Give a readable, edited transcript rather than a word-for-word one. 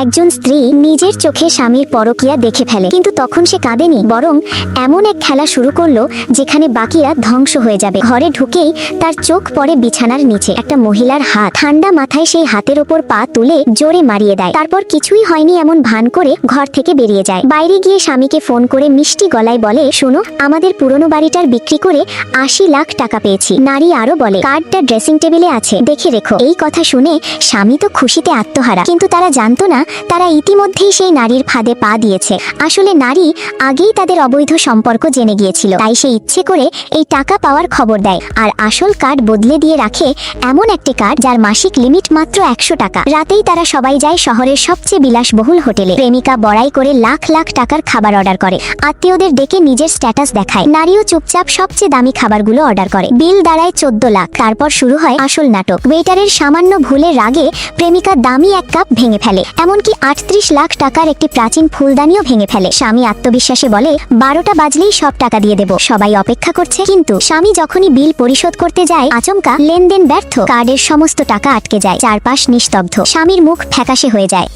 একজন স্ত্রী নিজের চোখে স্বামীর পরকীয়া দেখে ফেলে, কিন্তু তখন সে কাঁদেনি, বরং এমন এক খেলা শুরু করলো যেখানে বাকিরা ধ্বংস হয়ে যাবে। ঘরে ঢুকেই তার চোখ পড়ে বিছানার নিচে একটা মহিলার হাত। ঠান্ডা মাথায় সেই হাতের ওপর পা তুলে জোরে মারিয়ে দেয়। তারপর কিছুই হয়নি এমন ভান করে ঘর থেকে বেরিয়ে যায়। বাইরে গিয়ে স্বামীকে ফোন করে মিষ্টি গলায় বলে, শোনো, আমাদের পুরনো বাড়িটার বিক্রি করে 80 লাখ টাকা পেয়েছি। নারী আরো বলে, কার্ডটা ড্রেসিং টেবিলে আছে, দেখে রেখো। এই কথা শুনে স্বামী তো খুশিতে আত্মহারা, কিন্তু তারা জানতো না তারা ইতিমধ্যেই সেই নারীর ফাঁদে পা দিয়েছে। আসলে নারী আগেই তাদের অবৈধ সম্পর্ক জেনে গিয়েছিল, তাই সে ইচ্ছে করে এই টাকা পাওয়ার খবর দেয় আর আসল কার্ড বদলে দিয়ে রাখে এমন একটি কার্ড যার মাসিক লিমিট মাত্র 100 টাকা। রাতেই তারা সবাই যায় শহরের সবচেয়ে বিলাসবহুল হোটেলে। প্রেমিকা বড়াই করে লাখ লাখ টাকার খাবার অর্ডার করে, আত্মীয়দের ডেকে নিজের স্ট্যাটাস দেখায়। নারীও চুপচাপ সবচেয়ে দামি খাবারগুলো অর্ডার করে। বিল দাঁড়ায় 14 লাখ। তারপর শুরু হয় আসল নাটক। ওয়েটারের সামান্য ভুলে রাগে প্রেমিকা দামি এক কাপ ভেঙে ফেলে, এমনকি 38 লাখ টাকার একটি প্রাচীন ফুলদানিও ভেঙে ফেলে। স্বামী আত্মবিশ্বাসে বলে, 12টা বাজলেই সব টাকা দিয়ে দেব, সবাই অপেক্ষা করছে। কিন্তু স্বামী যখনই বিল পরিশোধ করতে যায়, আচমকা লেনদেন ব্যর্থ, কার্ডের সমস্ত টাকা আটকে যায়। চারপাশ নিস্তব্ধ, স্বামীর মুখ ফ্যাকাশে হয়ে যায়।